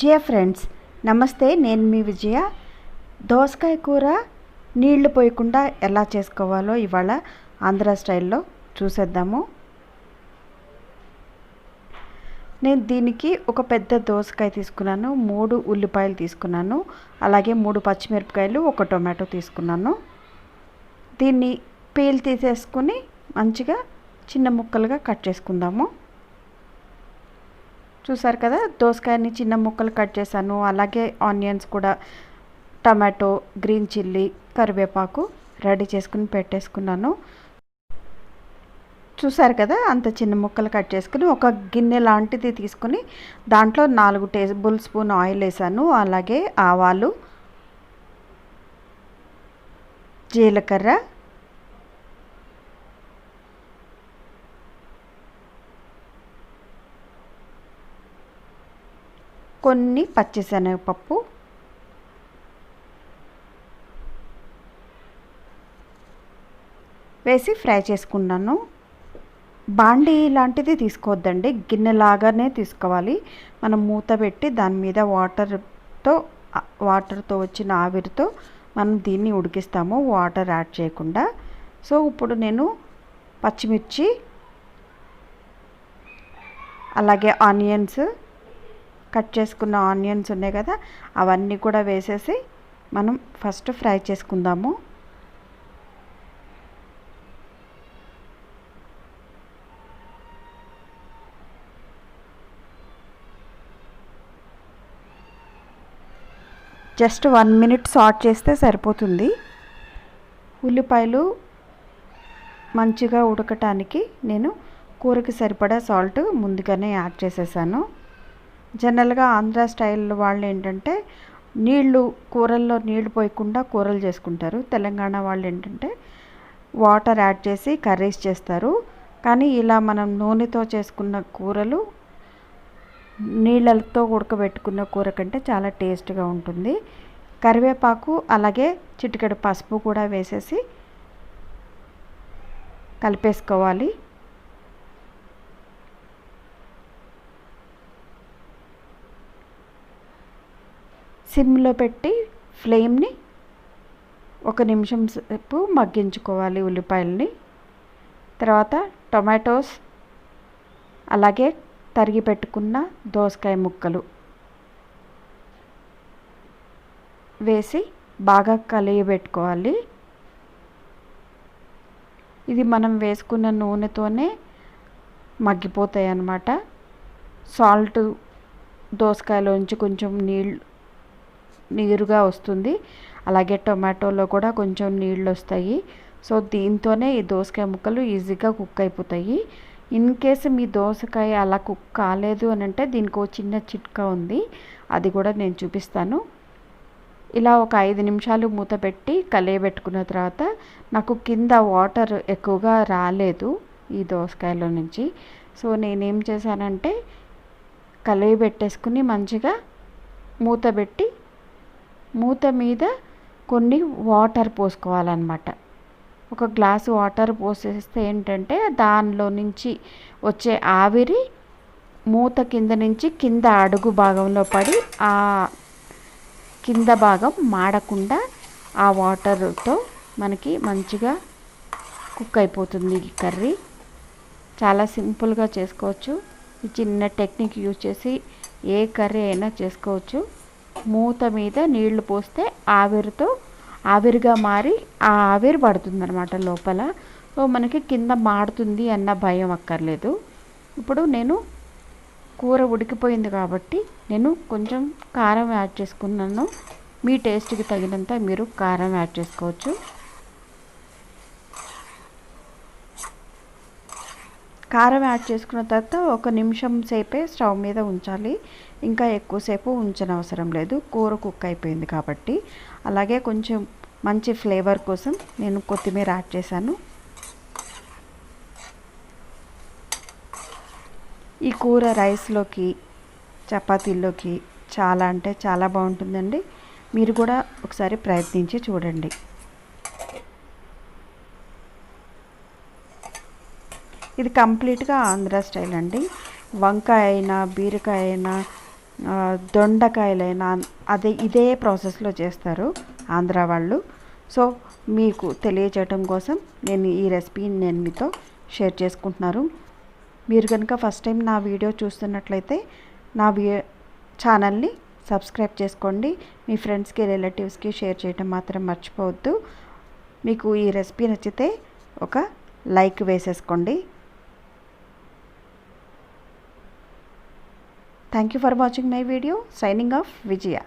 Dear friends, నమస్తే. నేను మీ విజయ. దోసకాయ కూర నీళ్లు పోయకుండా ఎలా చేసుకోవాలో ఇవాళ ఆంధ్ర స్టైల్లో చూసేద్దాము. నేను దీనికి ఒక పెద్ద దోసకాయ తీసుకున్నాను, 3 ఉల్లిపాయలు తీసుకున్నాను, అలాగే 3 పచ్చిమిరపకాయలు, 1 టొమాటో తీసుకున్నాను. దీన్ని పీల్ తీసేసుకుని మంచిగా చిన్న ముక్కలుగా కట్ చేసుకుందాము. చూసారు కదా, దోసకాయని చిన్న ముక్కలు కట్ చేశాను. అలాగే ఆనియన్స్ కూడా, టమాటో, గ్రీన్ చిల్లీ, కరివేపాకు రెడీ చేసుకుని పెట్టేసుకున్నాను. చూసారు కదా, అంత చిన్న ముక్కలు కట్ చేసుకుని ఒక గిన్నె లాంటిది తీసుకుని దాంట్లో 4 టేబుల్ స్పూన్ ఆయిల్ వేసాను. అలాగే ఆవాలు, జీలకర్ర, కొన్ని పచ్చిశనగపప్పు, వేసి ఫ్రై చేసుకున్నాను. బాండీ లాంటిది తీసుకోవద్దండి, గిన్నెలాగానే తీసుకోవాలి. మనం మూత పెట్టి దాని మీద వాటర్తో వచ్చిన ఆవిరితో మనం దీన్ని ఉడికిస్తాము, వాటర్ యాడ్ చేయకుండా. సో ఇప్పుడు నేను పచ్చిమిర్చి, అలాగే ఆనియన్స్, కట్ చేసుకున్న ఆనియన్స్ ఉన్నాయి కదా, అవన్నీ కూడా వేసేసి మనం ఫస్ట్ ఫ్రై చేసుకుందాము. జస్ట్ 1 మినిట్ సాట్ చేస్తే సరిపోతుంది. ఉల్లిపాయలు మంచిగా ఉడకటానికి నేను కూరకి సరిపడా సాల్ట్ ముందుగానే యాడ్ చేసేసాను. జనరల్గా ఆంధ్ర స్టైల్ వాళ్ళు ఏంటంటే కూరల్లో నీళ్లు పోయకుండా కూరలు చేసుకుంటారు. తెలంగాణ వాళ్ళు ఏంటంటే వాటర్ యాడ్ చేసి కర్రీస్ చేస్తారు. కానీ ఇలా మనం నూనెతో చేసుకున్న కూరలు నీళ్ళతో ఉడకబెట్టుకున్న కూర కంటే చాలా టేస్ట్గా ఉంటుంది. కరివేపాకు, అలాగే చిటికెడు పసుపు కూడా వేసేసి కలిపేసుకోవాలి. సిమ్లో పెట్టి ఫ్లేమ్ని 1 నిమిషం సేపు మగ్గించుకోవాలి ఉల్లిపాయలని. తర్వాత టొమాటోస్, అలాగే తరిగి పెట్టుకున్న దోసకాయ ముక్కలు వేసి బాగా కలియబెట్టుకోవాలి. ఇది మనం వేసుకున్న నూనెతోనే మగ్గిపోతాయి అన్నమాట. సాల్ట్ దోసకాయలోంచి కొంచెం నీరుగా వస్తుంది, అలాగే టొమాటోలో కూడా కొంచెం నీళ్ళు వస్తాయి. సో దీంతోనే ఈ దోసకాయ ముక్కలు ఈజీగా కుక్ అయిపోతాయి. ఇన్ కేసు మీ దోసకాయ అలా కుక్ కాలేదు అని అంటే దీనికి ఒక చిన్న చిట్కా ఉంది, అది కూడా నేను చూపిస్తాను. ఇలా ఒక 5 నిమిషాలు మూత పెట్టి కలియబెట్టుకున్న తర్వాత నాకు కింద వాటర్ ఎక్కువగా రాలేదు ఈ దోసకాయలో నుంచి. సో నేనేం చేశానంటే కలియబెట్టేసుకుని మంచిగా మూత మీద కొన్ని వాటర్ పోసుకోవాలన్నమాట. ఒక గ్లాసు వాటర్ పోసేస్తే ఏంటంటే దానిలో నుంచి వచ్చే ఆవిరి మూత కింద నుంచి కింద అడుగు భాగంలో పడి ఆ కింద భాగం మాడకుండా ఆ వాటర్తో మనకి మంచిగా కుక్ అయిపోతుంది ఈ కర్రీ. చాలా సింపుల్గా చేసుకోవచ్చు. ఈ చిన్న టెక్నిక్ యూజ్ చేసి ఏ కర్రీ అయినా చేసుకోవచ్చు. మూత మీద నీళ్లు పోస్తే ఆవిరిగా మారి ఆ ఆవిరి పడుతుంది అన్నమాట లోపల. సో మనకి కింద మాడుతుంది అన్న భయం అక్కర్లేదు. ఇప్పుడు నేను కూర ఉడికిపోయింది కాబట్టి నేను కొంచెం కారం యాడ్ చేసుకున్నాను. మీ టేస్ట్కి తగినంత మీరు కారం యాడ్ చేసుకోవచ్చు. కారం యాడ్ చేసుకున్న తర్వాత 1 నిమిషం సేపే స్టవ్ మీద ఉంచాలి, ఇంకా ఎక్కువసేపు ఉంచనవసరం లేదు, కూర కుక్ అయిపోయింది కాబట్టి. అలాగే కొంచెం మంచి ఫ్లేవర్ కోసం నేను కొత్తిమీర యాడ్ చేశాను. ఈ కూర రైస్లోకి, చపాతీల్లోకి చాలా అంటే చాలా బాగుంటుందండి. మీరు కూడా ఒకసారి ప్రయత్నించి చూడండి. ఇది కంప్లీట్గా ఆంధ్ర స్టైల్ అండి. వంకాయ అయినా, బీరకాయ అయినా, దొండకాయలైనా ఇదే ప్రాసెస్లో చేస్తారు ఆంధ్ర వాళ్ళు. సో మీకు తెలియజేయటం కోసం నేను ఈ రెసిపీని నేను మీతో షేర్ చేసుకుంటున్నాను. మీరు కనుక ఫస్ట్ టైం నా వీడియో చూస్తున్నట్లయితే నా ఛానల్ని సబ్స్క్రైబ్ చేసుకోండి. మీ ఫ్రెండ్స్కి రిలేటివ్స్కి షేర్ చేయడం మాత్రం మర్చిపోవద్దు. మీకు ఈ రెసిపీ నచ్చితే ఒక లైక్ వేసేసుకోండి. Thank you for watching my video. Signing off, Vijaya.